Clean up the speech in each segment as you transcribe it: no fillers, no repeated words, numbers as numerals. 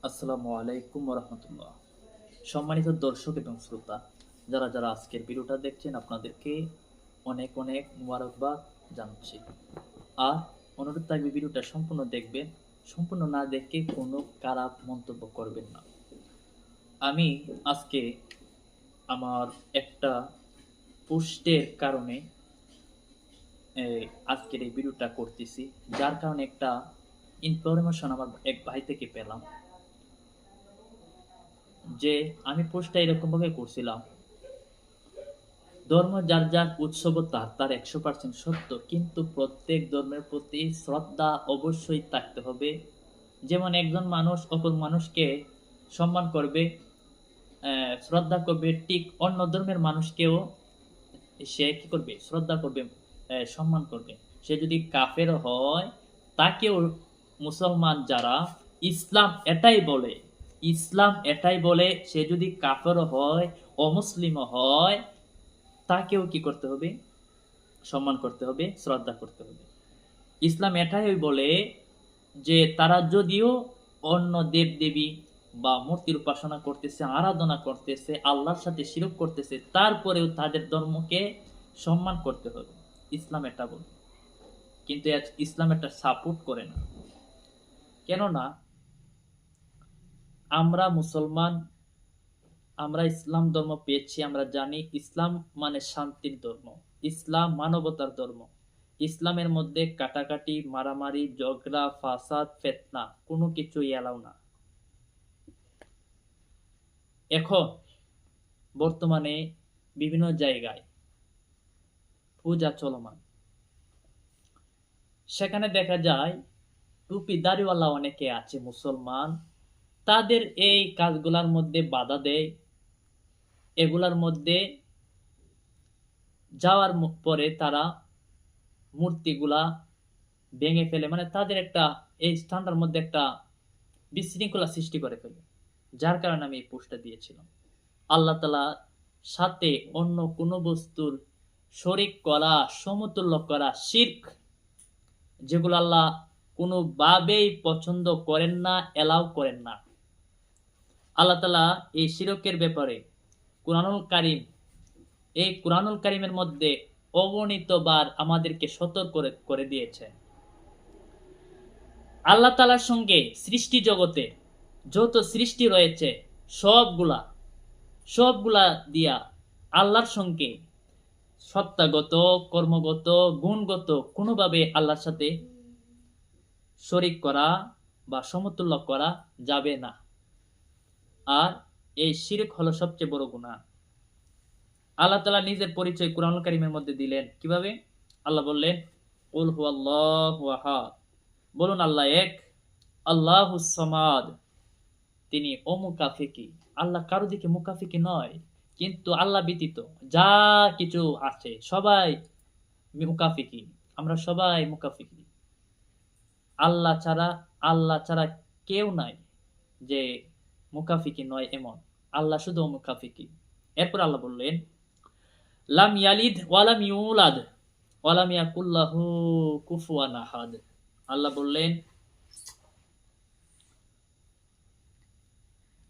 আসসালামু আলাইকুম রহমতুল্লাহ। সম্মানিত দর্শক এবং শ্রোতা, যারা যারা আজকের ভিডিওটা দেখছেন আপনাদেরকে অনেক অনেক মুবারকবাদ জানাচ্ছি। আর অনুরোধ থাকবে ভিডিওটা সম্পূর্ণ দেখবেন, সম্পূর্ণ না দেখে কোনো খারাপ মন্তব্য করবেন না। আমি আজকে আমার একটা পোস্টের কারণে আজকের এই ভিডিওটা করতেছি, যার কারণে একটা ইনফরমেশন আমার এক ভাই থেকে পেলাম যে আমি পোস্টটা এরকমভাবে করছিলাম, ধর্ম যার যার উৎসব তার তার 100% সত্য, কিন্তু প্রত্যেক ধর্মের প্রতি শ্রদ্ধা অবশ্যই থাকতে হবে। যেমন একজন মানুষ অপর মানুষকে সম্মান করবে, শ্রদ্ধা করবে, ঠিক অন্য ধর্মের মানুষকেও সে কি করবে, শ্রদ্ধা করবে, সম্মান করবে। সে যদি কাফের হয় তাকেও মুসলমান যারা ইসলাম এটাই বলে সে যদি কাফের হয়, অমুসলিম হয়, তাকেও কি করতে হবে, সম্মান করতে হবে, শ্রদ্ধা করতে হবে। ইসলাম এটাই বলে যে তারা যদিও অন্য দেব দেবী বা মূর্তির উপাসনা করতেছে, আরাধনা করতেছে, আল্লাহর সাথে শিরক করতেছে, তারপরেও তাদের ধর্মকে সম্মান করতে হবে। ইসলাম এটা বলে, কিন্তু ইসলাম এটা সাপোর্ট করে না। কেননা আমরা মুসলমান, আমরা ইসলাম ধর্ম পেয়েছি, আমরা জানি ইসলাম মানে শান্তির ধর্ম, ইসলাম মানবতার ধর্ম। ইসলামের মধ্যে কাটাকাটি, মারামারি, ঝগড়া, ফাসাদ, ফিতনা কোনো কিছুই এলাও না। এখন বর্তমানে বিভিন্ন জায়গায় পূজা চলমান, সেখানে দেখা যায় টুপি দাড়িওয়ালা অনেকে আছে মুসলমান, তাদের এই কাজগুলার মধ্যে বাধা দেয়। এগুলার মধ্যে যাওয়ার পরে তারা মূর্তিগুলা ভেঙে ফেলে, মানে তাদের একটা এই স্থানটার মধ্যে একটা বিশৃঙ্খলা সৃষ্টি করে ফেলে। যার কারণে আমি এই পোস্টটা দিয়েছিলাম। আল্লাহ তাআলা সাথে অন্য কোনো বস্তুর শরীক করা, সমতুল্য করা, শিরক, যেগুলো আল্লাহ কোনোভাবেই পছন্দ করেন না, এলাও করেন না। আল্লাহ তাআলা এই শিরকের ব্যাপারে কোরআনুল কারীমের মধ্যে অগণিতবার আমাদেরকে সতর্ক করে দিয়েছে। আল্লাহ তাআলার সঙ্গে সৃষ্টি জগতে যত সৃষ্টি রয়েছে সবগুলা সবগুলা দিয়া আল্লাহর সঙ্গে সত্তাগত, কর্মগত, গুণগত কোনোভাবে আল্লাহর সাথে শরীক করা বা সমতুল্য করা যাবে না। আর এই শিরক হলো সবচেয়ে বড় গুনাহ। আল্লাহ তাআলা নিজের পরিচয় কুরআনুল কারীমের মধ্যে দিলেন কিভাবে? আল্লাহ বললেন, কুল হুয়াল্লাহু আহাদ, বলুন আল্লাহ এক, আল্লাহুস সামাদ, তিনি অমুখাফেকি। আল্লাহ কারো দিকে মুখাফেকি নয়, কিন্তু আল্লাহ ব্যতীত যা কিছু আছে সবাই মুখাফেকি, আমরা সবাই মুখাফেকি। আল্লাহ ছাড়া কেউ নাই যে মুখাফেকি নয় এমন, আল্লাহ শুধু মুখাফেকি। এরপর আল্লাহ বললেন, লাম ইয়ালিদ ওয়ালাম ইউলাদ ওয়ালাম ইয়াকুল লাহু কুফুয়ান আহাদ। আল্লাহ বললেন,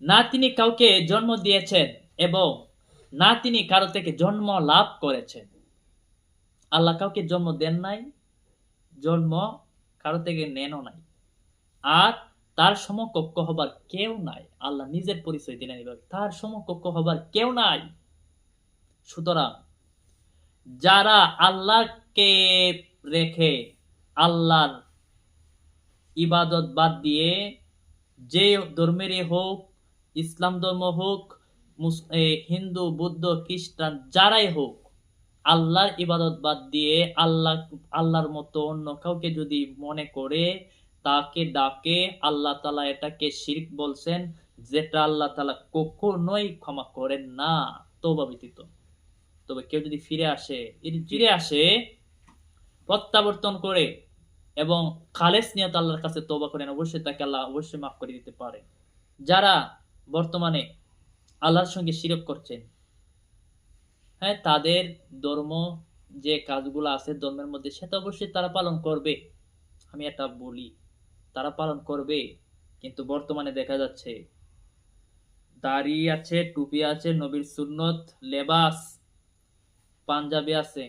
না তিনি কাউকে জন্ম দিয়েছেন এবং না তিনি কারো থেকে জন্ম লাভ করেছেন। আল্লাহ কাউকে জন্ম দেন নাই, জন্ম কারো থেকে নেনও নাই, আর তার সমকক্ষ হবার কেউ নাই। আল্লাহ নিজের পরিচয় দিলেন এভাবে, তার সমকক্ষ হবার কেউ নাই। সুতরাং যারা আল্লাহকে রেখে আল্লাহর ইবাদত বাদ দিয়ে, যে ধর্মেরই হোক, ইসলাম ধর্ম হোক, হিন্দু, বৌদ্ধ, খ্রিস্টান, যারাই হোক, আল্লাহর ইবাদত বাদ দিয়ে আল্লাহর মতো অন্য কাউকে যদি মনে করে তাকে ডাকে, আল্লাহ তাআলা এটাকে শিরক বলছেন, যেটা আল্লাহ তাআলা কখনোই ক্ষমা করেন না তওবা ব্যতীত। তবে কেউ যদি ফিরে আসে প্রত্যাবর্তন করে এবং খালেস নিয়ত আল্লাহর কাছে তওবা করেন, অবশ্যই তাকে আল্লাহ অবশ্যই মাফ করে দিতে পারে। যারা বর্তমানে আল্লাহর সঙ্গে শিরক করছেন, হ্যাঁ, তাদের ধর্ম যে কাজগুলো আছে ধর্মের মধ্যে, সেটা অবশ্যই তারা পালন করবে। আমি এটা বলি, তারা পালন করবে। কিন্তু বর্তমানে দেখা যাচ্ছে দাড়ি আছে, টুপি আছে, নবীর সুন্নত লেবাস পাঞ্জাবি আছে,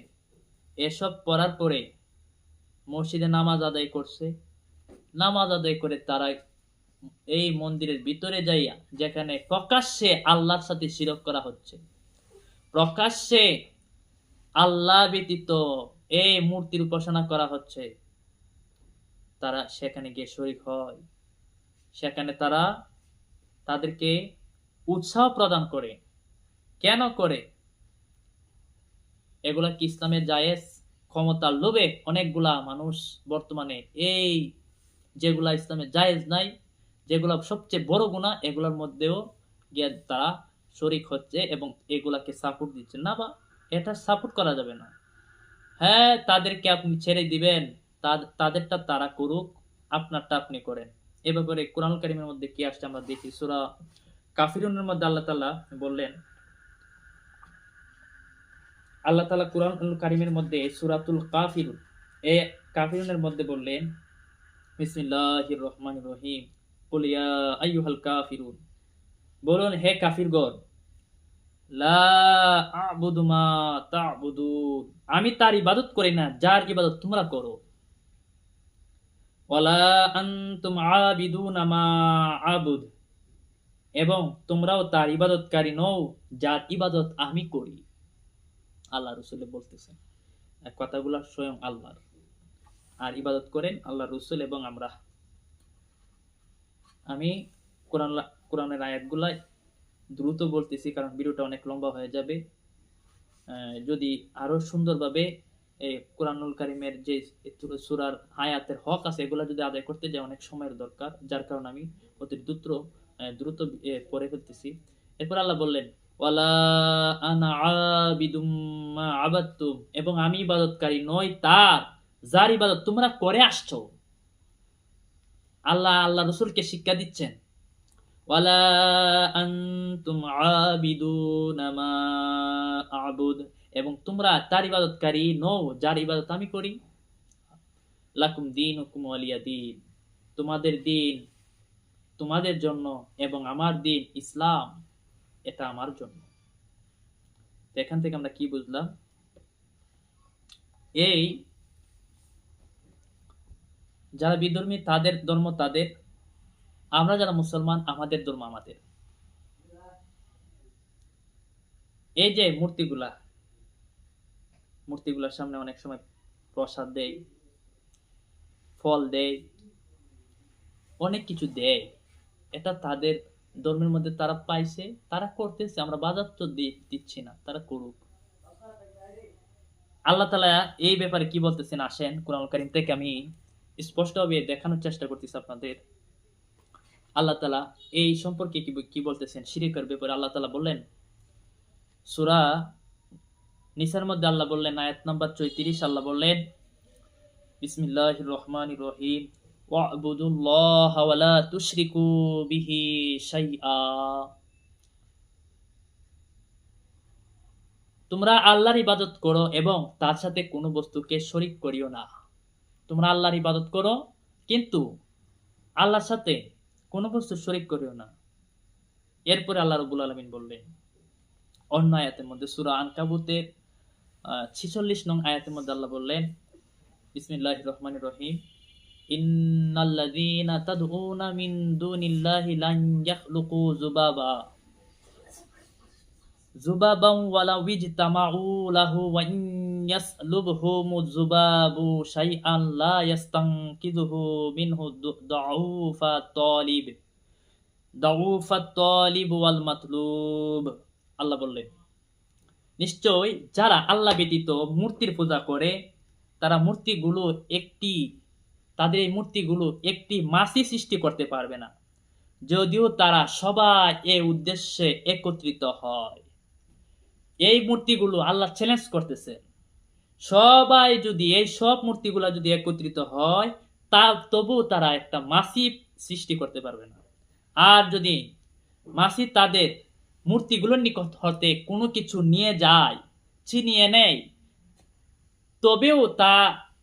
এসব পরার পরে মসজিদে নামাজ আদায় করছে। নামাজ আদায় করে তারা এই মন্দিরের ভিতরে যাইয়া, যেখানে প্রকাশ্যে আল্লাহর সাথে শিরক করা হচ্ছে, প্রকাশ্যে আল্লাহ ব্যতীত এই মূর্তির উপাসনা করা হচ্ছে, তারা সেখানে গিয়ে শরীক হয়। সেখানে তারা তাদেরকে উৎসাহ প্রদান করে। কেন করে? এগুলা কি ইসলামের জায়েজ? ক্ষমতার লোভে অনেকগুলা মানুষ বর্তমানে এই যেগুলা ইসলামের জায়েজ নাই, যেগুলা সবচেয়ে বড় গুনাহ, এগুলোর মধ্যেও গিয়ে তারা শরীক হচ্ছে এবং এগুলাকে সাপোর্ট দিচ্ছে না। বা এটা সাপোর্ট করা যাবে না। হ্যাঁ, তাদেরকে আপনি ছেড়ে দিবেন, তাদেরটা তারা করুক, আপনারটা আপনি করেন। এ ব্যাপারে কোরআনুল কারীমের মধ্যে কি আসছে আমরা দেখি। সূরা কাফিরুনের মধ্যে আল্লাহ তাআলা বললেন, আল্লাহ তাআলা কোরআনুল কারীমের মধ্যে সূরাতুল কাফিরুন এই কাফিরুনের মধ্যে বললেন, বিসমিল্লাহির রহমানির রহিম, কুল ইয়া আইয়ুহাল কাফিরুন, বলুন হে কাফিরগণ, লা আ'বুদু মা তা'বুদুন, আমি তার ইবাদত করি না যার ইবাদত তোমরা করো। ওয়ালা আনতুম আবিদুনা মা আ'বুদ, এবং তোমরাও তার ইবাদতকারী নও যার ইবাদত আমি করি। আল্লাহ রাসূল বলতেছেন, কথাগুলো স্বয়ং আল্লাহর। আর ইবাদত করেন আল্লাহ রাসূল এবং আমরা। আমি কোরআনের আয়াতগুলা দ্রুত বলতেছি কারণ ভিডিওটা অনেক লম্বা হয়ে যাবে। যদি আরো সুন্দরভাবে এই কোরআনুল কারীমের যে সূরার আয়াতের হক আছে এগুলা যদি আদায় করতে যাই অনেক সময়ের দরকার, যার কারণে আমি অতি দ্রুত পড়ে ফেলতেছি। এরপর আল্লাহ বললেন, ওয়ালা আনা আবিদুম মা আবাদতুম, এবং আমি ইবাদতকারী নই তার যার ইবাদত তোমরা করে আসছো। আল্লাহ রাসূলকে শিক্ষা দিচ্ছেন, ওয়ালা আনতুম আবিদুনা মা আ'বুদ, এবং তোমরা তার ইবাদতকারী নও যার ইবাদত আমি করি। লাকুম দীনুকুম ওয়ালিয়া দীন, তোমাদের দিন তোমাদের জন্য এবং আমার দিন ইসলাম এটা আমার জন্য। এখান থেকে আমরা কি বুঝলাম? এই যারা বিধর্মী তাদের ধর্ম তাদের, আমরা যারা মুসলমান আমাদের ধর্ম আমাদের। এই যে মূর্তিগুলার সামনে অনেক সময় প্রসাদ দেয়, ফল দেয়, অনেক কিছু দেয়, এটা তাদের ধর্মের মধ্যে তারা পাইছে, তারা করতেছে, আমরা বাধা তো দিচ্ছি না, তারা করুক। আল্লাহ তাআলা এই ব্যাপারে কি বলতেছেন আসেন কোরআনুল কারীম থেকে আমি স্পষ্টভাবে দেখানোর চেষ্টা করতেছি আপনাদের। আল্লাহ তাআলা এই সম্পর্কে কি বলতেছেন শিরকের ব্যাপারে। আল্লাহ তাআলা বললেন সূরা নিসার মধ্যে, আল্লাহ বললেন আয়াত নাম্বার 34, আল্লাহ বললেন, বিসমিল্লাহির রহমানির রহিম, ওয়া'বুদুল্লাহা ওয়া লা তুশরিকু বিহি শাইআ, তোমরা আল্লাহর ইবাদত করো এবং তার সাথে কোনো বস্তুকে শরীক করিও না। তোমরা আল্লাহর ইবাদত করো কিন্তু আল্লাহর সাথে কোনো বস্তু শরীক করিও না। এরপরে আল্লাহ রাব্বুল আলামিন বললেন অন্য আয়াতের মধ্যে, সূরা আনকাবুতের 46 নং আয়াতের মধ্যে আল্লাহ বললেন, বিসমিল্লাহির রহমানির রহিম, ইন্নাল্লাযীনা তাদউনা মিন দুনিল্লাহি লান ইয়াখলুকু যুবাবান ওয়ালাউ ইজতামাউ লাহু ওয়া ইন ইয়াসলুবহুমুয যুবাবু শাইআন লা ইয়াস্তানকিযুহু মিনহু দাউফাত তালিব ওয়াল মাতলুব। আল্লাহ বললেন, নিশ্চয় যারা আল্লাহ ব্যতীত মূর্তির পূজা করে তাদের এই মূর্তিগুলো একটি মাছি সৃষ্টি করতে পারবে না, যদিও তারা সবাই এই উদ্দেশ্যে একত্রিত হয়। এই মূর্তিগুলো আল্লাহ চ্যালেঞ্জ করতেছে, সবাই যদি এই সব মূর্তিগুলো যদি একত্রিত হয় তবু তারা একটা মাছি সৃষ্টি করতে পারবে না। আর যদি মাছি তাদের মূর্তিগুলোর নিকট হতে কোনো কিছু নিয়ে যায়, ছিনিয়ে নেয়, তবেও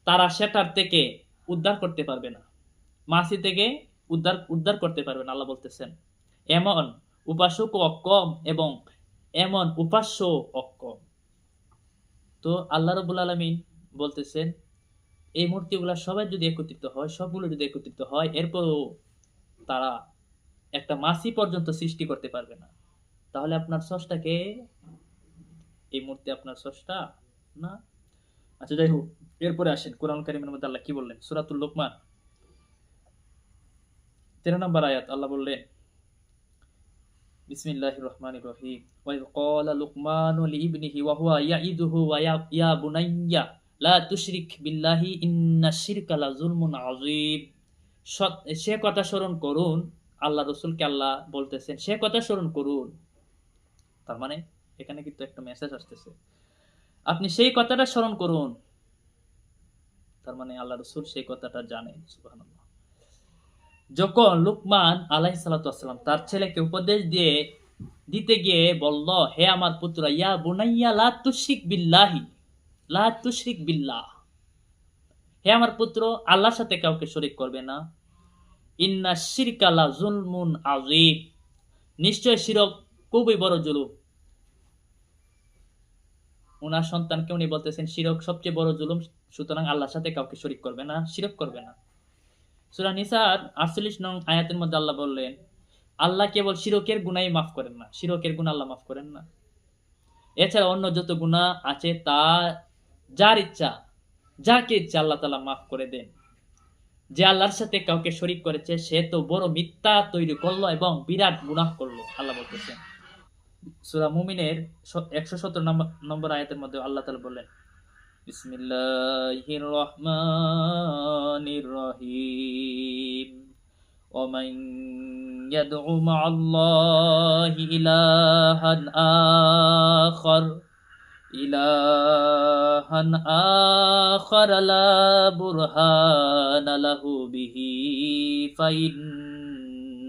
তারা সেটার থেকে উদ্ধার করতে পারবে না। মাছি থেকে উদ্ধার করতে পারবেন। আল্লাহ বলতেছেন এমন উপাসক অক্ষম এবং এমন উপাস্য অক্ষম। তো আল্লাহ রাব্বুল আলামিন বলতেছেন এই মূর্তিগুলা সবাই যদি একত্রিত হয়, সবগুলো যদি একত্রিত হয়, এরপরও তারা একটা মাছি পর্যন্ত সৃষ্টি করতে পারবে না। তাহলে আপনার স্রষ্টাকে, এই মূর্তি আপনার স্রষ্টা না? আচ্ছা যাই হোক, এরপরে আসেন কোরআন কারীমের মধ্যে আল্লাহ কি বললেন? সূরাতুল লুকমান 13 নম্বর আয়াত আল্লাহ বললেন বিসমিল্লাহির রহমানির রহিম ওয়া ইয ক্বালা লুকমানু লিইবনিহি ওয়া হুয়া ইয়াইদুহু ওয়া ইয়া বুনাইয়্যা লা তুশরিক বিল্লাহি ইন্নাশ শিরকা লাযুলমুন আযীম। সে কথা স্মরণ করুন, আল্লাহ রাসূলকে আল্লাহ বলতেছেন সে কথা স্মরণ করুন। তার মানে এখানে কিন্তু একটা মেসেজ আসতেছে, আপনি সেই কথাটা স্মরণ করুন। তার মানে আল্লাহ রাসূল সেই কথাটা জানেন। সুবহানাল্লাহ। যখন লুকমান আলাইহিস সালাতু ওয়াস সালাম তার ছেলেকে উপদেশ দিতে গিয়ে বলল, হে আমার পুত্র, ইয়া বুনাইয়া লা তুশরিক বিল্লাহি, লা তুশরিক বিল্লাহ, হে আমার পুত্র আল্লাহর সাথে কাউকে শরীক করবে না। ইন্নাশ শিরকা লাযুলমুন আযীম, নিশ্চয় শিরক খুবই বড় জুলুম। ওনার সন্তানকে উনি বলতেছেন শিরক সবচেয়ে বড় জুলুম, সুতরাং আল্লাহর সাথে কাউকে শরীক করবে না, শিরক করবে না। সূরা নিসার 48 নং আয়াতের মধ্যে আল্লাহ বললেন আল্লাহ কেবল শিরকের গুনাহই মাফ করেন না, শিরকের গুনাহ আল্লাহ মাফ করেন না। এছাড়া অন্য যত গুনাহ আছে তা যার ইচ্ছা, যাকে ইচ্ছা আল্লাহ তাআলা মাফ করে দেন। যে আল্লাহর সাথে কাউকে শরীক করেছে সে তো বড় মিথ্যা তৈরি করলো এবং বিরাট গুনাহ করলো, আল্লাহ বলতেছেন। সূরা মুমিনের 117 নম্বর আয়াতের মধ্যে আল্লাহ তাআলা বললেন বিসমিল্লাহির রহমানির রহিম ওয়া মান ইয়াদউ মা'আল্লাহি ইলাহান আখার লা বুরহানা লাহু বিহি ফাইন্নামা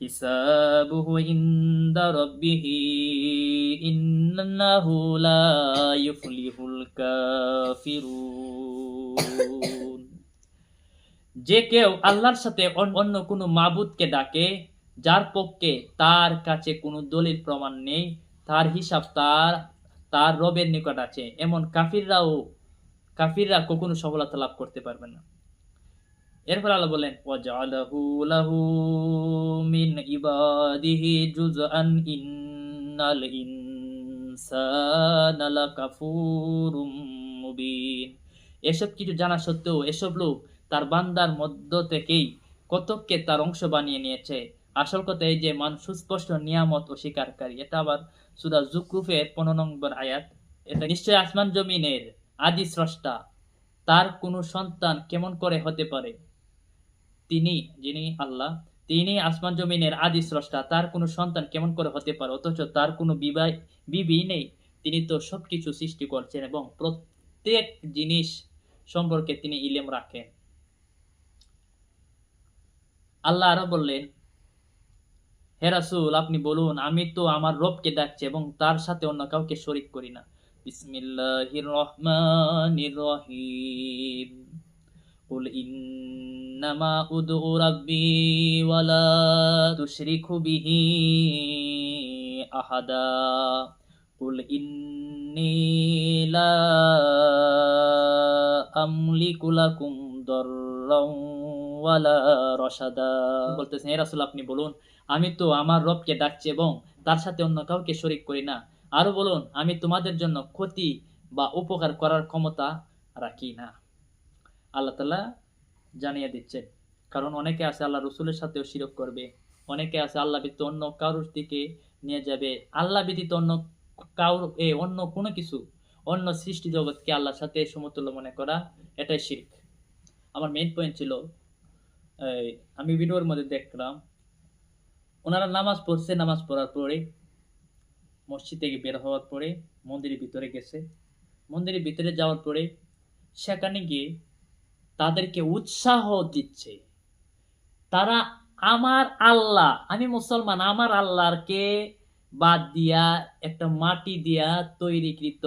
হিসাবুহু ইনদা রাব্বিহি ইন্নাহু লা ইউফলিহুল কাফিরুন। যে কেউ আল্লাহর সাথে অন্য কোনো মাবুদকে ডাকে যার পক্ষে তার কাছে কোনো দলিল প্রমাণ নেই, তার হিসাব তার রবের নিকট আছে, এমন কাফিররা কখনো সফলতা লাভ করতে পারবে না। এরপর আল্লাহ বলেন ওয়াজআলাহু লাহু মিন ইবাদিহি জুজআন ইন্নাল ইনসানা লাকাফুরুম মুবিন। এসব কিছু জানা সত্ত্বেও এসব লোক তার বান্দার মধ্য থেকেই কতককে তার অংশ বানিয়ে নিয়েছে। আসল কথা এই যে মানুষ সুস্পষ্ট নিয়ামত অস্বীকারী। এটা আবার সূরা যুকরুফের 15 নম্বর আয়াত। এটা নিশ্চয় আসমান জমিনের আদি স্রষ্টা, তার কোনো সন্তান কেমন করে হতে পারে? যিনি আল্লাহ, তিনি আসমান জমিনের আদি স্রষ্টা, তার কোনো সন্তান কেমন করে হতে পারে অথচ তার কোনো বিবি নেই। তিনি তো সবকিছু সৃষ্টি করছেন এবং প্রত্যেক জিনিস সম্পর্কে তিনি ইলম রাখেন। আল্লাহ আরো বললেন হে রাসূল আপনি বলুন আমি তো আমার রবকে ডাকছি এবং তার সাথে অন্য কাউকে শরীক করি না। বিসমিল্লাহির রহমানির রহিম কুল ইন্নামা উদউ রাব্বি ওয়ালা তুশরিকু বিহি আহাদা কুল ইন্নী লা আমলিকু লাকুম দাররাও ওয়ালা রাশাদা। বলতেছেন হে রাসূল আপনি বলুন আমি তো আমার রবকে ডাকছি এবং তার সাথে অন্য কাউকে শরীক করি না। আরো বলুন আমি তোমাদের জন্য ক্ষতি বা উপকার করার ক্ষমতা রাখি না। আল্লাহ তাআলা জানিয়ে দিচ্ছেন, কারণ অনেকে আছে আল্লাহ রসুলের সাথেও শিরক করবে, অনেকে আছে আল্লাহ ব্যতীত অন্য কারোর দিকে নিয়ে যাবে। আল্লাহ ব্যতীত অন্য কোনো কিছু, অন্য সৃষ্টি জগৎকে আল্লাহর সাথে সমতুল্য মনে করা, এটাই শিরক। আমার মেইন পয়েন্ট ছিল আমি ভিডিওর মধ্যে দেখলাম ওনারা নামাজ পড়ছে, নামাজ পড়ার পরে মসজিদ থেকে বের হওয়ার পরে মন্দিরের ভিতরে গেছে, মন্দিরের ভিতরে যাওয়ার পরে সেখানে গিয়ে তাদেরকে উৎসাহ দিচ্ছে তারা আমার আল্লাহ, আমি মুসলমান, আমার আল্লাহকে বাদ দিয়া একটা মাটি দিয়া তৈরিকৃত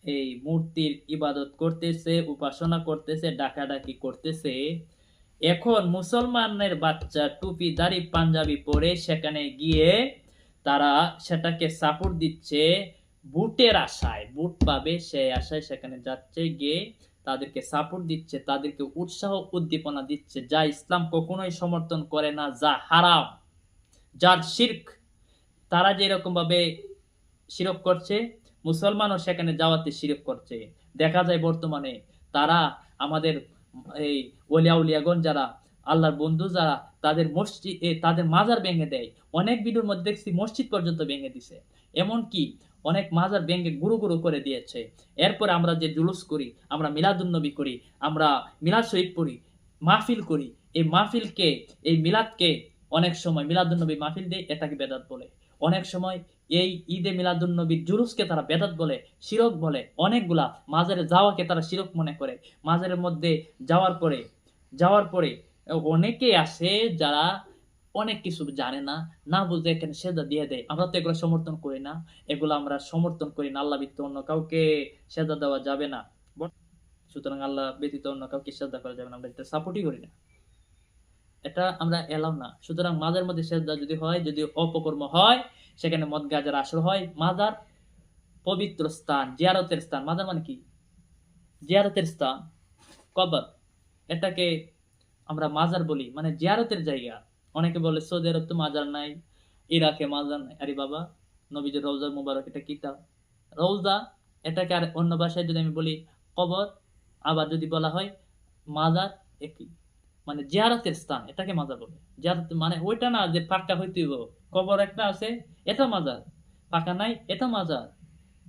এই মূর্তির ইবাদত করতেছে, উপাসনা করতেছে, ডাকাডাকি করতেছে। এখন মুসলমানের বাচ্চা টুপি দাড়ি পাঞ্জাবি পরে সেখানে গিয়ে তারা সেটাকে সাপোর্ট দিচ্ছে বুটের আশায়, বুট পাবে সেই আশায় সেখানে যাচ্ছে, গিয়ে তাদেরকে সাপোর্ট দিচ্ছে, তাদেরকে উৎসাহ উদ্দীপনা দিচ্ছে, যা ইসলাম কখনোই সমর্থন করে না, যা হারাম, যার শিরক। তারা যেরকম ভাবে শিরক করছে, মুসলমানও সেখানে যাওয়াতে শিরক করছে। দেখা যায় বর্তমানে তারা আমাদের এই ওলিয়া উলিয়াগণ যারা আল্লাহর বন্ধু যারা তাদের মসজিদ তাদের মাজার ভেঙে দেয়। অনেক ভিডিওর মধ্যে দেখছি মসজিদ পর্যন্ত ভেঙে দিছে, এমনকি অনেক মাজার ভেঙে গুরু গুরু করে দিয়েছে। এরপর আমরা যে জুলুস করি, আমরা মিলাদুন নবী করি, আমরা মিলাদ শরীফ পড়ি, মাহফিল করি, এই মাহফিলকে এই মিলাদকে অনেক সময় মিলাদুন নবী মাহফিল দেয়, এটাকে বেদাত বলে। অনেক সময় এই ঈদে মিলাদুন নবীর জুলুসকে তারা বেদাত বলে, শিরক বলে। অনেকগুলা মাজারে যাওয়াকে তারা শিরক মনে করে। মাজারের মধ্যে যাওয়ার পরে অনেকেই আসে যারা অনেক কিছু জানে না, না বুঝে এখানে সেজদা দিয়ে দেয়। আমরা তো এগুলো সমর্থন করি না, এগুলো আমরা সমর্থন করি না। আল্লাহ ব্যতীত অন্য কাউকে সেজদা দেওয়া যাবে না, সুতরাং আল্লাহ ব্যতীত অন্য কাউকে সেজদা করা যাবে না, আমরা এটা সাপোর্টই করি না, এটা আমরা এলাও না। সুতরাং মাজার মধ্যে সেজদা যদি হয়, যদি অপকর্ম হয়, সেখানে মদ গাঁজার আসর হয়। মাজার পবিত্র স্থান, জিয়ারতের স্থান। মাজার মানে কি? জিয়ারতের স্থান, কবর, এটাকে আমরা মাজার বলি, মানে জিয়ারতের জায়গা। অনেকে বলে সৌদি আরব তো মাজার নাই, ইরাকে মাজার নাই। আরে বাবা, নবীজের রওজা মুবারক, এটা কিতাব রওজা, এটাকে আর অন্য ভাষায় যদি আমি বলি কবর, আবার যদি বলা হয় মাজার, একই মানে জিয়ারতের স্থান, এটাকে মাজার বলে। জিয়ারত মানে ওইটা না যে পাক্কা হইতে হইব। কবর একটা আছে, এটা মাজার। পাকা নাই, এটা মাজার।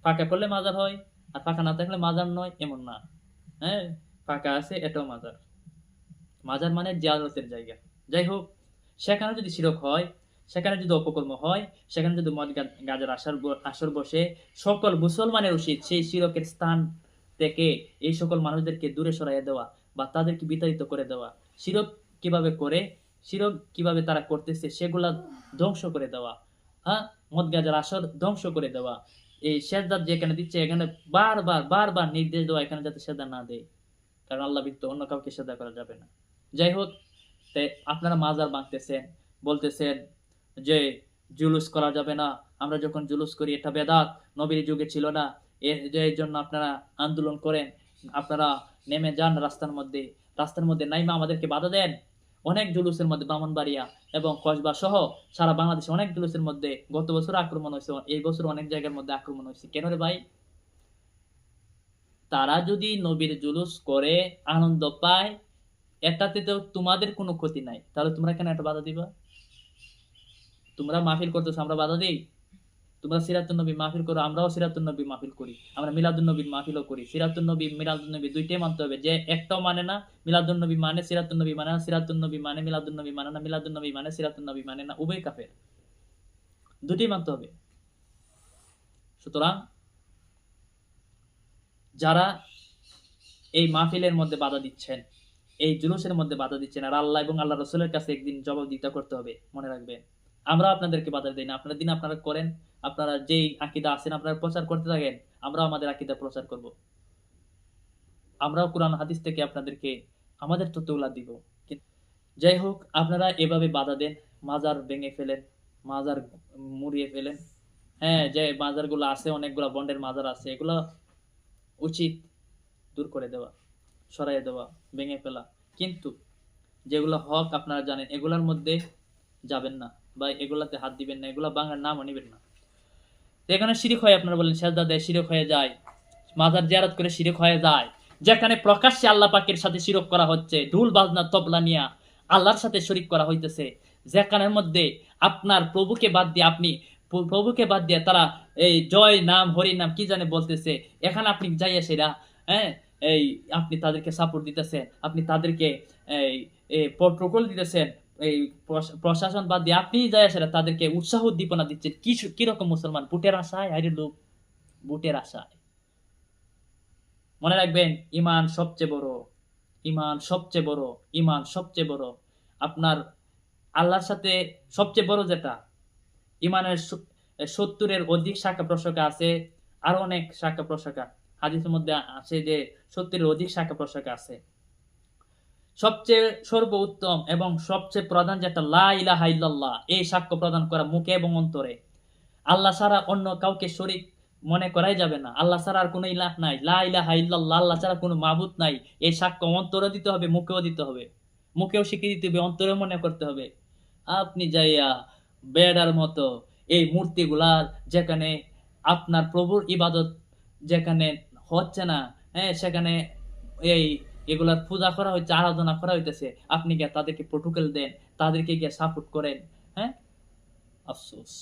পাকা করলে মাজার হয়, আর পাকা না থাকলে মাজার নয়, এমন না। হ্যাঁ, পাকা আছে, এটাও মাজার। মাজার মানে জিয়ারতের জায়গা। যাই হোক, সেখানে যদি শিরক হয়, সেখানে যদি অপকর্ম হয়, সেখানে যদি মদ গাজার আসর বসে, সকল মুসলমানের উচিত সেই শিরকের স্থান থেকে এই সকল মানুষদেরকে দূরে সরাইয়া দেওয়া বা তাদেরকে বিতাড়িত করে দেওয়া। শিরক কিভাবে করে, শিরক কিভাবে তারা করতেছে সেগুলা ধ্বংস করে দেওয়া। হ্যাঁ, মদ গাজার আসর ধ্বংস করে দেওয়া। এই সেজদা যেখানে দিচ্ছে এখানে বারবার বারবার নির্দেশ দেওয়া এখানে যাতে সেজদা না দেয়, কারণ আল্লাহ ব্যতীত অন্য কাউকে সেজদা করা যাবে না। যাই হোক, তাই আপনারা মাজার ভাঙতেছেন, বলতেছেন যে জুলুস করা যাবে না, আমরা যখন জুলুস করি এটা বেদাত, নবীর যুগে ছিল না। এর জন্য আপনারা আন্দোলন করেন, আপনারা নেমে যান রাস্তার মধ্যে নাইমা আমাদেরকে বাধা দেন। অনেক জুলুসের মধ্যে ব্রাহ্মণবাড়িয়া এবং কসবা সহ সারা বাংলাদেশে অনেক জুলুসের মধ্যে গত বছর আক্রমণ হয়েছে, এই বছর অনেক জায়গার মধ্যে আক্রমণ হয়েছে। কেন রে ভাই? তারা যদি নবীর জুলুস করে আনন্দ পায়, এটাতে তো তোমাদের কোনো ক্ষতি নাই, তাহলে তোমরা কেন একটা বাধা দিবা? তোমরা মাহফিল করতেছো, আমরা বাধা দিই? তোমরা সিরাতুন নবী মাহফিল করো, আমরাও সিরাতুন নবী মাহফিল করি, আমরা মিলাদুন নবীর মাহফিলও করি। সিরাতুন নবী মিলাদুন নবী দুইটাই মানতে হবে। যে একটাও মানে না, মিলাদুন নবী মানে সিরাতুন নবী মানে না, সিরাতুন নবী মানে মিলাদুন নবী মানে না, মিলাদুন নবী মানে সিরাতুন নবী মানে না, উভয় কাফের, দুটোই মানতে হবে। সুতরাং যারা এই মাহফিলের মধ্যে বাধা দিচ্ছেন, এই জুলুসের মধ্যে বাধা দিচ্ছেন, আর আল্লাহ এবং আল্লাহ রসুলের কাছে একদিন জবাব দিতে করতে হবে, মনে রাখবেন। আমরা আপনাদেরকে বাধা দিই না, আপনার দিন আপনারা করেন, আপনারা যেই আকীদা আছেন আপনারা প্রচার করতে থাকেন, আমরাও আমাদের আকীদা প্রচার করব। আমরাও কোরআন হাদিস থেকে আপনাদেরকে আমাদের তথ্যগুলা দিব। যাই হোক, আপনারা এভাবে বাধা দেন, মাজার ভেঙে ফেলেন, মাজার মুড়িয়ে ফেলেন। হ্যাঁ, যে মাজারগুলো আছে, অনেকগুলা বন্ডের মাজার আছে, এগুলা উচিত দূর করে দেওয়া, সরাইয়ে দেওয়া, ভেঙে ফেলা। কিন্তু যেগুলো হক আপনারা জানেন, এগুলার মধ্যে যাবেন না বা এগুলাতে হাত দিবেন না, এগুলা বাংলার নামও নিবেন না। তো এখানে শিরক হয়, আপনারা বলেন সেজদা দেয় শিরক হয়ে যায়, মাজার জিয়ারত করে শিরক হয়ে যায়। যেখানে প্রকাশ্যে আল্লাহ পাকের সাথে শিরক করা হচ্ছে, ঢুল বাজনা তবলা নিয়া আল্লাহর সাথে শরীক করা হইতেছে, যেখানের মধ্যে আপনার প্রভুকে বাদ দিয়ে তারা এই জয় নাম হরি নাম কি জানে বলতেছে, এখানে আপনি যাইয়া সেরা, হ্যাঁ, এই আপনি তাদেরকে সাপোর্ট দিতেছেন, আপনি তাদেরকে এই প্রটোকল দিতেছেন, এই প্রশাসন বাদ দিয়ে আপনি যাইয়া সেরা তাদেরকে উৎসাহ উদ্দীপনা দিচ্ছেন। কিরকম মুসলমান? বুটের আশায়, আরে লোক, বুটের আশায়। মনে রাখবেন, ইমান সবচেয়ে বড়, ইমান সবচেয়ে বড়, ইমান সবচেয়ে বড়। আপনার আল্লাহর সাথে সবচেয়ে বড় যেটা, ইমানের 70-এর অধিক শাখা প্রশাখা আছে, আরো অনেক শাখা প্রশাখা হাদিসের মধ্যে আছে যে 70-এর অধিক শাখা প্রশাখা আছে। সবচেয়ে সর্বোত্তম এবং সবচেয়ে প্রধান যেটা লা ইলাহা ইল্লাল্লাহ, এই সাক্ষ্য প্রদান করা মুখে এবং অন্তরে। আল্লাহ ছাড়া অন্য কাউকে শরীক মনে করাই যাবে না। আল্লাহ ছাড়া আর কোনো ইলাহ নাই। লা ইলাহা ইল্লাল্লাহ, আল্লাহ ছাড়া কোনো মাবুদ নাই। এই সাক্ষ্য অন্তরে দিতে হবে, মুখেও দিতে হবে। মুখেও স্বীকৃতি দিতে হবে, অন্তরেও মনে করতে হবে। আপনি যাইয়া বেড়ার মতো এই মূর্তিগুলার, যেখানে আপনার প্রভুর ইবাদত যেখানে হচ্ছে না, হ্যাঁ, সেখানে এই এগুলার পূজা করা হচ্ছে, আরাধনা করা হইতেছে, আপনি গিয়ে তাদেরকে প্রটোকল দেন, তাদেরকে গিয়ে সাপোর্ট করেন। হ্যাঁ, আফসোস,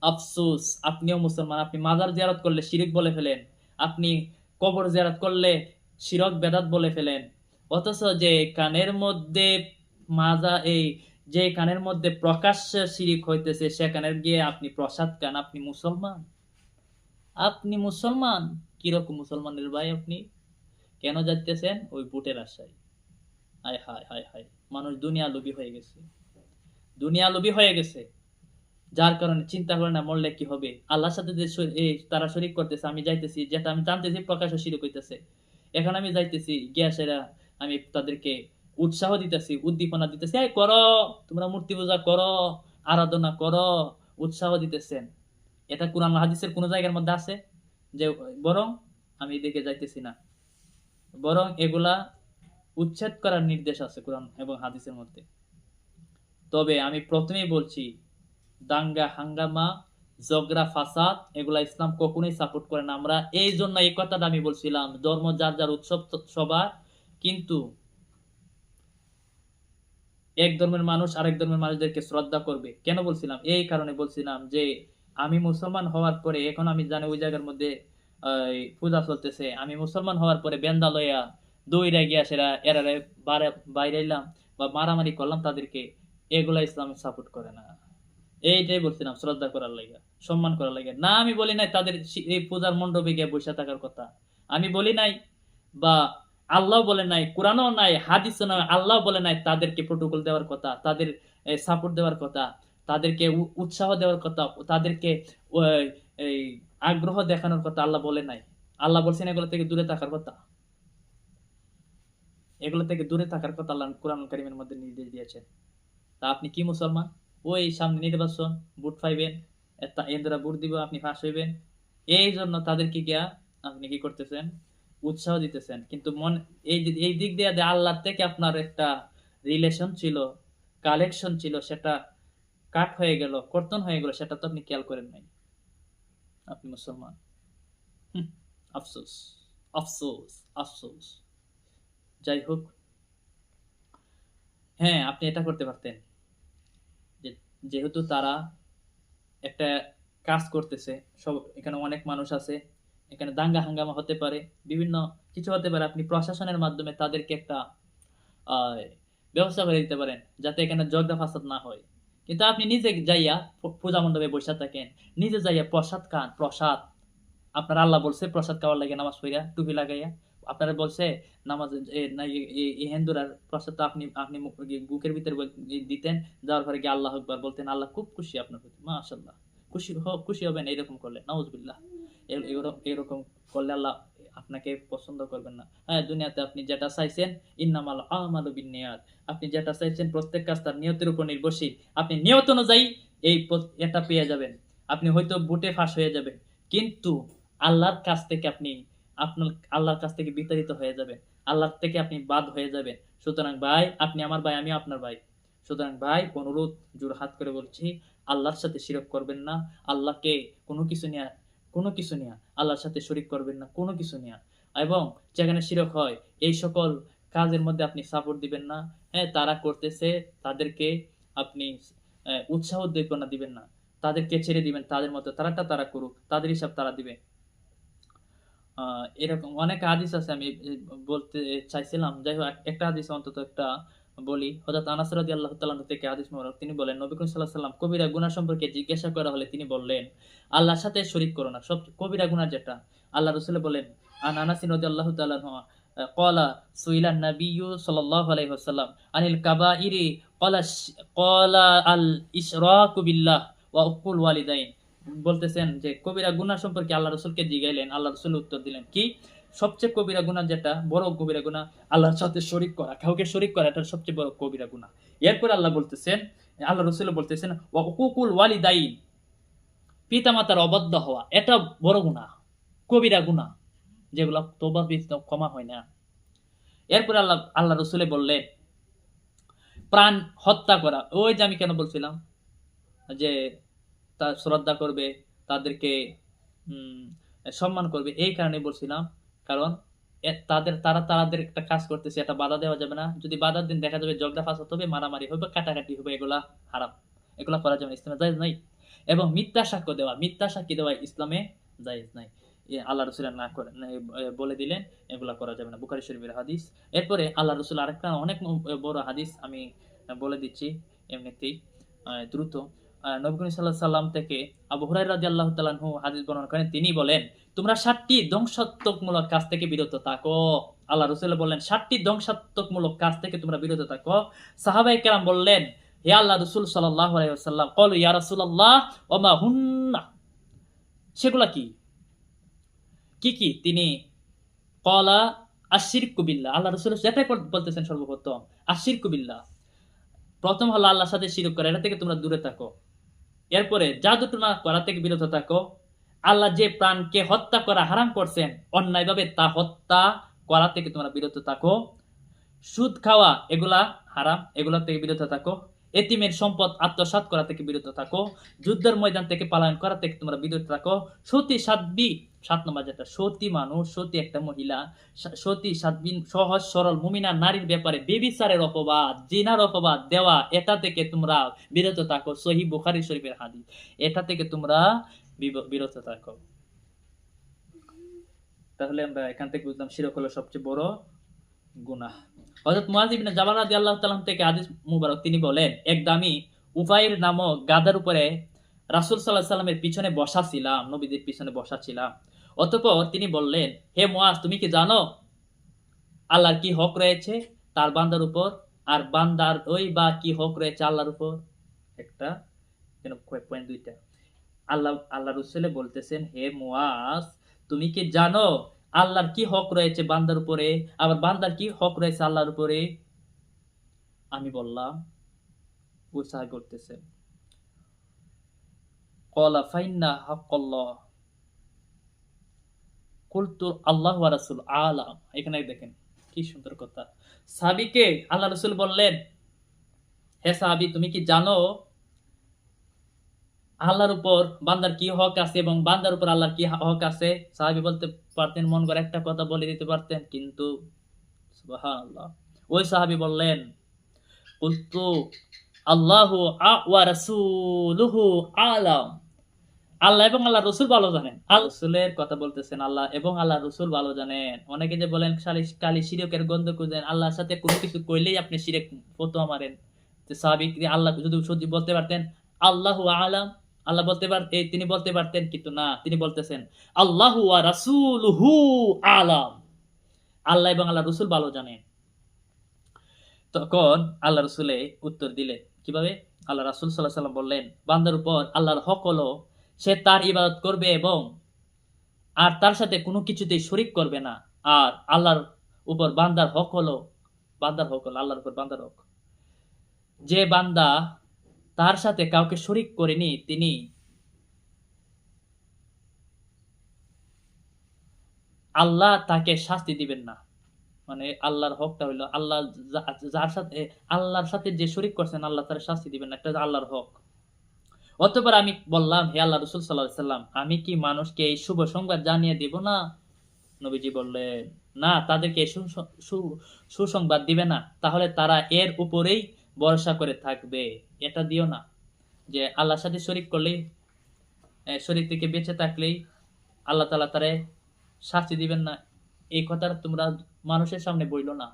আফসোস। আপনিও মুসলমান, আপনি মাজার জিয়ারত করলে শিরিক বলে ফেলেন, আপনি কবর জিয়ারত করলে শিরক বেদাত বলে ফেলেন। অথচ যে কানের মধ্যে যে কানের মধ্যে প্রকাশ্যে শিরিক হইতেছে, সেখানে গিয়ে আপনি প্রসাদ খান, আপনি মুসলমান? আপনি মুসলমান? কিরকম মুসলমানের ভাই আপনি? কেন যাইতেছেন? ওই বুটের আশায়। হায় হায় হায় হায়, মানুষ দুনিয়া লোভী হয়ে গেছে, দুনিয়া লোভী হয়ে গেছে। যার কারণে চিন্তা করে না মরলে কি হবে। আল্লাহর সাথে যে তারা শরীক করতেছে, আমি যাইতেছি, যেটা আমি জানতেছি প্রকাশ্য শিরক হইতেছে, এখন আমি যাইতেছি গিয়া সেরা আমি তাদেরকে উৎসাহ দিতেছি, উদ্দীপনা দিতেছি, এই করো, তোমরা মূর্তি পূজা করো, আরাধনা করো, উৎসাহ দিতেছেন। এটা কোরআন হাদিসের কোন জায়গার মধ্যে আছে যে? বরং আমি এদিকে যাইতেছি না, বরং এগুলা উচ্ছেদ করার নির্দেশ আছে কোরআন এবং হাদিসের মধ্যে। তবে আমি প্রথমেই বলছি, দাঙ্গা হাঙ্গামা, ঝগড়া ফাসাদ, এগুলা ইসলাম কখনোই সাপোর্ট করে না। আমরা এই জন্য এই কথাটা আমি বলছিলাম, ধর্ম যার যার উৎসব সবার, কিন্তু এক ধর্মের মানুষ আরেক ধর্মের মানুষদেরকে শ্রদ্ধা করবে। কেন বলছিলাম? এই কারণে বলছিলাম যে আমি মুসলমান হওয়ার পরে, এখন আমি জানি ওই জায়গার মধ্যে পূজা চলতেছে, আমি মুসলমান হওয়ার পরে বেন্দা লইয়া দৌড়া গিয়া সেরা এরারে বাইরাইলাম বা মারামারি করলাম তাদেরকে, এগুলা ইসলাম সাপোর্ট করে না। এইটাই বলছিলাম, শ্রদ্ধা করার লাগে, সম্মান করার লাগে না। আমি বলি নাই তাদের এই পূজার মণ্ডপে গিয়ে বসে থাকার কথা, আমি বলি নাই, বা আল্লাহ বলে নাই, কোরআনও নাই, হাদিসও নাই, আল্লাহ বলে নাই তাদেরকে প্রোটোকল দেওয়ার কথা, তাদের সাপোর্ট দেওয়ার কথা, তাদেরকে উৎসাহ দেওয়ার কথা, তাদেরকে এই আগ্রহ দেখানোর কথা আল্লাহ বলে নাই। আল্লাহ বলছেন এগুলো থেকে দূরে থাকার কথা, এগুলো থেকে দূরে থাকার কথা আল্লাহ কোরআন কারীমের মধ্যে নির্দেশ দিয়েছেন। তা আপনি কি মুসলমান? ওই সামনে নির্বাচন, ভোট পাইবেন, এন্দরা ভোট দিব, আপনি ফাঁস হইবেন, এই জন্য তাদেরকে গিয়া আপনি কি করতেছেন? উৎসাহ দিতেছেন। কিন্তু এই দিক দিয়ে আল্লাহর থেকে আপনার একটা রিলেশন ছিল, কালেকশন ছিল, সেটা কাট হয়ে গেল, কর্তন হয়ে গেল, সেটা তো আপনি খেয়াল করেন নাই। আপনি মুসলমান। আফসোস, আফসোস, আফসোস। যাই হোক, হ্যাঁ, আপনি এটা করতে পারতেন, যেহেতু তারা একটা কাজ করতেছে, সব এখানে অনেক মানুষ আছে, এখানে দাঙ্গা হাঙ্গামা হতে পারে, বিভিন্ন কিছু হতে পারে, আপনি প্রশাসনের মাধ্যমে তাদেরকে একটা ব্যবস্থা করে দিতে পারেন যাতে এখানে ঝগড়া ফাসাদ না হয়। কিন্তু আপনি নিজে যাইয়া পূজা মণ্ডপে বসে থাকেন, নিজে যাইয়া প্রসাদ খান। প্রসাদ আপনার আল্লাহ বলছে প্রসাদ খাওয়ার লাগে, নামাজ পড়িয়া টুপি লাগাইয়া। আপনারা বলছে নামাজ হিন্দুরার প্রসাদ আপনি আপনি বুকের ভিতরে দিতেন, যাওয়ার পরে গিয়ে আল্লাহ আকবার বলতেন, আল্লাহ খুব খুশি আপনার প্রতি, মাশাআল্লাহ। খুশি হবেন এরকম করলে, নাউজুবিল্লাহ। এরকম করলে আল্লাহ আপনাকে পছন্দ করবেন না। হ্যাঁ, দুনিয়াতে আপনি যেটা চাইছেন, ইন্নামাল আমালু বিন্নিয়াত, আপনি যেটা চাইছেন প্রত্যেক কাজ তার নিয়তের উপর নির্ভরশীল। আপনি নিয়ত অনুযায়ী এটা পেয়ে যাবেন। আপনি হয়তো বুটে ফাঁস হয়ে যাবেন, কিন্তু আল্লাহর কাছ থেকে আপনার আল্লাহর কাছ থেকে বিতাড়িত হয়ে যাবেন, আল্লাহর থেকে আপনি বাদ হয়ে যাবেন। সুতরাং ভাই, আপনি আমার ভাই, আমি আপনার ভাই। সুতরাং ভাই, অনুরোধ জোর হাত করে বলছি, আল্লাহর সাথে শিরক করবেন না। আল্লাহকে কোনো কিছু নিয়ে আল্লাহর সাথে শরীক করবেন না, কোনো কিছু নিয়ে। এবং যেখানে শিরক হয়, এই সকল কাজের মধ্যে আপনি সাপোর্ট দিবেন না। হ্যাঁ, তারা করতেছে, তাদেরকে আপনি উৎসাহ উদ্দীপনা দিবেন না, তাদেরকে ছেড়ে দিবেন, তাদের মতো তারা করুক, তাদের হিসাব তারা দিবে। এরকম অনেক হাদিস আছে, আমি বলতে চাইছিলাম। যাই হোক, একটা হাদিস অন্তত একটা বলি। হযরত আনাস রাদিয়াল্লাহু তাআলা থেকে হাদিস মোবারক, তিনি বলেন, নবী করিম সাল্লাল্লাহু আলাইহি ওয়াসাল্লাম কবিরা গুনাহ সম্পর্কে জিজ্ঞাসা করা হলে তিনি বললেন, আল্লাহর সাথে শরীক করো না। সব কবিরা গুনাহ যেটা, আল্লাহ রাসূল বলেন, আন আনাস রাদিয়াল্লাহু তাআলা আনহু ক্বালা সুইলা নাবিয়্যু সাল্লাল্লাহু আলাইহি ওয়াসাল্লাম আনিল কাবাইরি ক্বালা আল ইশরাকু বিল্লাহ ওয়া উকুল ওয়ালিদাইন। বলতেছেন যে কবিরা গুনাহ সম্পর্কে আল্লাহ রসুলকে জিগাইলেন, আল্লাহ রসুল উত্তর দিলেন কি, সবচেয়ে কবিরা গুনাহ যেটা বড় কবিরা গুনাহ আল্লাহর সাথে শরীক করা, কাউকে শরীক করা, এটা সবচেয়ে বড় কবিরা গুনাহ। এরপর আল্লাহ বলতেছেন, আল্লাহ রসুল বলতেছেন ওয়া উকুকুল ওয়ালিদাইন, পিতামাতার অবাধ্য হওয়া, এটা বড় গুনাহ, কবিরা গুনাহ, যেগুলো তওবা ক্ষমা হয় না। এরপর আল্লাহ রসুলে বললেন প্রাণ হত্যা করা, ওই যে আমি কেন বলছিলাম যে তার শ্রদ্ধা করবে, তাদেরকে সম্মান করবে, এই কারণে বলছিলাম, কারণ তাদের একটা কাজ করতেছে, এটা বাধা দেওয়া যাবে না। যদি বাধা দিন দেখা যাবে ঝগড়া ফাসাদ হবে, মারামারি হবে, কাটাকাটি হবে, এগুলা হারাম, এগুলা করা যাবে না, ইসলামে জায়েজ নাই। এবং মিথ্যা সাক্ষ্য দেওয়া, মিথ্যা সাক্ষী দেওয়া ইসলামে জায়েজ নাই, আল্লাহ রসুল না করে বলে দিলেন এগুলা করা যাবে না, বুখারী শরীফের হাদিস। এরপরে আল্লাহ রসুল আরেকটা অনেক বড় হাদিস আমি বলে দিচ্ছি এমনিতেই দ্রুত। নবী করিম সাল্লাল্লাহু আলাইহি সাল্লাম থেকে আবু হুরায়রা রাদিয়াল্লাহু তাআলা আনহু হাদিস বর্ণনা করেন, তিনি বলেন তোমরা 7টি ধ্বংসাত্মকমূলক কাজ থেকে বিরত থাকো। আল্লাহ রাসূল বললেন 7টি ধ্বংসাত্মকমূলক কাজ থেকে তোমরা বিরত থাকো। সাহাবায়ে কেরাম বললেন হে আল্লাহ রাসূল সাল্লাল্লাহু আলাইহি ওয়াসাল্লাম, ক্বালু ইয়া রাসূলুল্লাহ ওয়া মা হুন্না, সেগুলা কি কি কি? তিনি ক্বালা আশরিকু বিল্লাহ, আল্লাহ রাসূল যেটাই বলতেছেন সর্বপ্রথম আশরিকু বিল্লাহ, প্রথম হলো আল্লাহর সাথে শিরক করা, এটা থেকে তোমরা দূরে থাকো। এরপরে জাদুটনা করা থেকে বিরত থাকো। আল্লাহ যে প্রাণকে হত্যা করা হারাম করছেন অন্যায়ভাবে, তা হত্যা করা থেকে তোমরা বিরত থাকো। সুদ খাওয়া এগুলা হারাম, এগুলা থেকে বিরত থাকো। এতিমের সম্পদ আত্মসাৎ করা থেকে বিরত থাকো। যুদ্ধের ময়দান থেকে পালায়ন করা থেকে তোমরা বিরত থাকো। সতী সাধ্বী, 7 নম্বর যেটা, সতী মানুষ, সতী একটা মহিলা, সতী সাধ্বী সহজ সরল মুমিনা নারীর ব্যাপারে বেবিচারের অপবাদ, জিনার অপবাদ দেওয়া, এটা থেকে তোমরা বিরত থাকো। সহিহ বুখারী শরীফের হাদিস, এটা থেকে তোমরা বিরত থাকো। তাহলে আমরা এখান থেকে বুঝলাম শিরক হলো সবচেয়ে বড় গুনাহ। হযরত মুয়ায ইবনে জাবাল রাদিয়াল্লাহু তাআলা থেকে হাদিস মুবারক, তিনি বলেন এক দামি উফাইর নামক গাধার উপরে রাসূল সাল্লাল্লাহু আলাইহি সাল্লামের পিছনে বসা ছিলাম, নবীদের পিছনে বসা ছিলাম। অতঃপর তিনি বললেন হে মুয়ায, তুমি কি জানো আল্লাহর কি হক রয়েছে তার বান্দার উপর, আর বান্দার ওই বা কি হক রয়েছে আল্লাহর উপর? একটা পয়েন্ট, দুইটা। আল্লাহ রাসূল বলতেছেন হে মুয়ায, তুমি কি জানো আল্লাহর কি হক রয়েছে বান্দার উপরে, আবার বান্দার কি হক রয়েছে আল্লাহর উপরে? আমি বললাম, ওই সাহাবী বলতেছেন ক্বালা ফাইন্না হাক্কাল্লাহ কুলতু আল্লাহু ওয়া রাসূল আলাম। এখানে দেখেন কি সুন্দর কথা। সাহাবীকে আল্লাহ রাসূল বললেন হে সাহাবী, তুমি কি জানো আল্লাহর উপর বান্দার কি হক আছে এবং বান্দার উপর আল্লাহর কি হক আছে? সাহাবী বলতে পারতেন, মন করে একটা কথা বলে দিতে পারতেন, কিন্তু সুবহানাল্লাহ, ওই সাহাবী বললেন কুলতু আল্লাহু ওয়া রাসূলুহু আলাম, আল্লাহ এবং আল্লাহ রসুল ভালো জানেন। রসুলের কথা বলতেছেন, আল্লাহ এবং আল্লাহ রসুল ভালো জানেন। অনেকে যে বলেন খালি শিরকের গন্ধ খুঁজেন, আল্লাহর সাথে কোনো কিছু কইলেই আপনি শিরক ফতোয়া মারেন। সাহাবী আল্লাহ যদি বলতে পারতেন আল্লাহু আলাম, আল্লাহ বলতে পারতেন, তিনি বলতে পারতেন, কিন্তু না, তিনি বলতেছেন আল্লাহু ওয়া রাসূলুহু আলাম, আল্লাহ এবং আল্লাহ রসুল ভালো জানেন। তখন আল্লাহ রসুলে উত্তর দিলেন কিভাবে? আল্লাহ রাসূল সাল্লাল্লাহু আলাইহি ওয়াসাল্লাম বললেন বান্দার উপর আল্লাহর হক হলো সে তার ইবাদত করবে এবং আর তার সাথে কোনো কিছুতেই শরীক করবে না। আর আল্লাহর উপর বান্দার হক হলো আল্লাহর উপর বান্দার হক, যে বান্দা তার সাথে কাউকে শরীক করেনি, তিনি আল্লাহ তাকে শাস্তি দিবেন না। মানে আল্লাহর হকটা হইলো আল্লাহ যার সাথে আল্লাহর সাথে যে শরীক করছেন আল্লাহ তার শাস্তি দিবেন না, এটা আল্লাহর হক। অতঃপর আমি বললাম হে আল্লাহ রাসূল সাল্লাল্লাহু আলাইহি ওয়াসাল্লাম, আমি কি মানুষকে এই শুভ সংবাদ জানিয়ে দেব না? নবীজি বললেন না, তাদেরকে সুসংবাদ দিবে না, তাহলে তারা এর উপরেই ভরসা করে থাকবে। এটা দিও না যে আল্লাহর সাথে শরীক করলেই, শরীক থেকে বেঁচে থাকলেই আল্লাহ তাআলা তারে শাস্তি দিবেন না, এই কথাটা তোমরা মানুষের সামনে বইলো না।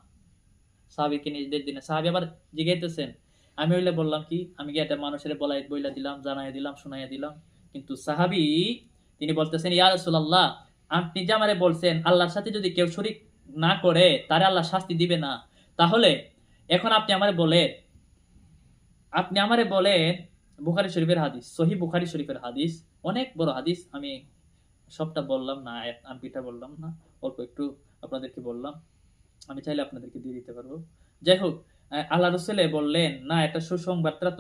সাহাবীকে নিজেদের দিনে সাহাবী আবার জিজ্ঞাসতেছেন, আমি হইলে বললাম কি, আমি কি এটা মানুষের বইলা দিলাম, জানাইয়া দিলাম, শুনাইয়া দিলাম, কিন্তু সাহাবী তিনি বলতেছেন ইয়া রাসূলুল্লাহ, আপনি যে আমারে বলছেন আল্লাহর সাথে যদি কেউ শরীক না করে তারে আল্লাহ শাস্তি দিবে না, তাহলে এখন আপনি আমারে বলেন বুখারী শরীফের হাদিস, সহিহ বুখারী শরীফের হাদিস, অনেক বড় হাদিস। আমি সবটা বললাম না, আরবিটা বললাম না, অল্প একটু আপনাদেরকে বললাম। আমি চাইলে আপনাদেরকে দিয়ে দিতে পারবো। যাই হোক, আল্লাহ রসুল বললেন না, এটা সুসংবাদটা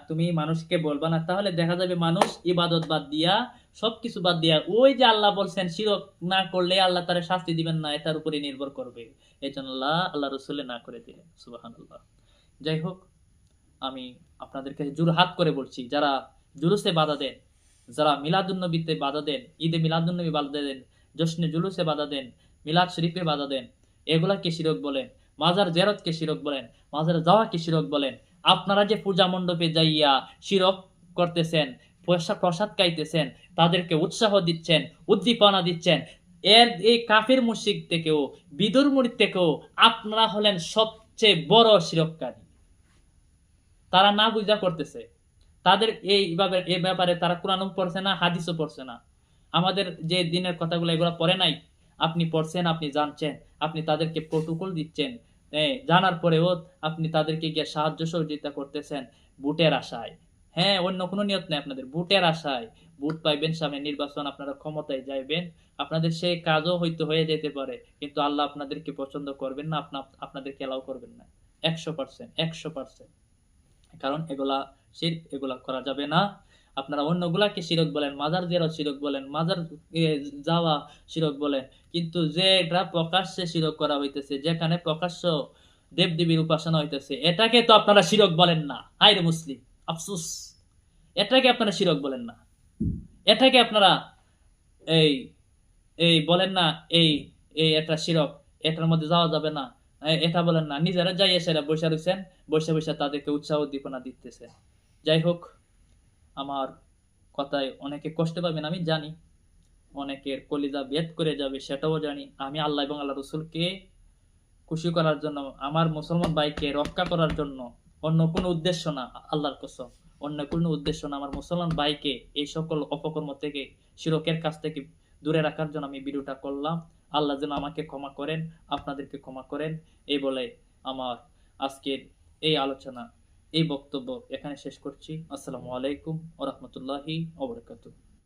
তুমি মানুষকে বলবা না, তাহলে দেখা যাবে মানুষ ইবাদত বাদ দিয়া, সবকিছু বাদ দিয়া, ওই যে আল্লাহ বলছেন শিরক না করলে আল্লাহ তারা শাস্তি দিবেন না, এটার উপরে নির্ভর করবে। এই জন্য আল্লাহ রসুলে না করে দিলেন। সুবহানাল্লাহ। যাই হোক, আমি আপনাদের কাছে জোরহাত করে বলছি, যারা জুলুসে বাধা দেন, যারা মিলাদুন্নবীতে বাধা দেন, ঈদে মিলাদুন্নবী বাধা দেন, জশ্নে জুলুসে বাধা দেন, মিলাদ শরীফে বাধা দেন, এগুলাকে শিরক বলেন। মাজার জিয়ারতকে শিরক বলেন, মাজারে যাওয়াকে শিরক বলেন। আপনারা যে পূজা মণ্ডপে যাইয়া শিরক করতেছেন, প্রসাদ খাইতেছেন, তাদেরকে উৎসাহ দিচ্ছেন, উদ্দীপনা দিচ্ছেন, এই কাফির মুশরিক থেকেও, বিদুর মুরিদ থেকেও আপনারা হলেন সবচেয়ে বড় শিরককারী। তারা না বুঝা করতেছে। তাদের এই ব্যাপারে তারা কোরআনও পড়ছে না, হাদিসও পড়ছে না। আমাদের যে দিনের কথাগুলো এগুলো পড়ে নাই, আপনি পড়ছেন, আপনি জানছেন, আপনি তাদেরকে প্রটোকল দিচ্ছেন, জানার পরেও আপনি তাদেরকে গিয়ে সাহায্য সহযোগিতা করতেছেন ভোটের আশায়। হ্যাঁ, অন্য কোনো নিয়ত নেই আপনাদের, ভোটের আশায়। ভোট পাইবেন, সামনে নির্বাচন, আপনারা ক্ষমতায় যাইবেন, আপনাদের সেই কাজও হয়তো হয়ে যেতে পারে, কিন্তু আল্লাহ আপনাদেরকে পছন্দ করবেন না, আপনাদেরকে এলাও করবেন না। 100%, 100%। কারণ এগুলা শিরক, এগুলা করা যাবে না। আপনারা অন্যগুলাকে শিরক বলেন, মাজার জিয়ারত শিরক বলেন, মাজার যাওয়া শিরক বলেন, কিন্তু যেটা প্রকাশ্যে শিরক করা হইতেছে, যেখানে প্রকাশ্য দেবদেবীর উপাসনা হইতেছে, এটাকে তো আপনারা শিরক বলেন না। হায়রে মুসলিম, আফসুস, এটাকে আপনারা শিরক বলেন না। এটাকে আপনারা এই এই বলেন না, এই এই একটা শিরক, এটার মধ্যে যাওয়া যাবে না, এটা বলেন না। নিজেরা যাই সেরা বসে রয়েছেন, বসে বসে তাদেরকে উৎসাহ উদ্দীপনা দিতেছে। যাই হোক, আমার কথায় অনেকে কষ্ট পাবেন আমি জানি, অনেকের কলিজা বেদ করে যাবে সেটাও জানি। আমি আল্লাহ এবং আল্লাহ রসুলকে খুশি করার জন্য, আমার মুসলমান ভাইকে রক্ষা করার জন্য, অন্য কোনো উদ্দেশ্য না, আল্লাহর কসম, অন্য কোনো উদ্দেশ্য না, আমার মুসলমান ভাইকে এই সকল অপকর্ম থেকে, শিরকের কাছ থেকে দূরে রাখার জন্য আমি ভিডিওটা করলাম। আল্লাহ যেন আমাকে ক্ষমা করেন, আপনাদেরকে ক্ষমা করেন, এই বলে আমার আজকের এই আলোচনা, এই বক্তব্য এখানে শেষ করছি। আসসালামু আলাইকুম ওয়া রাহমাতুল্লাহি ওয়া বারাকাতুহু।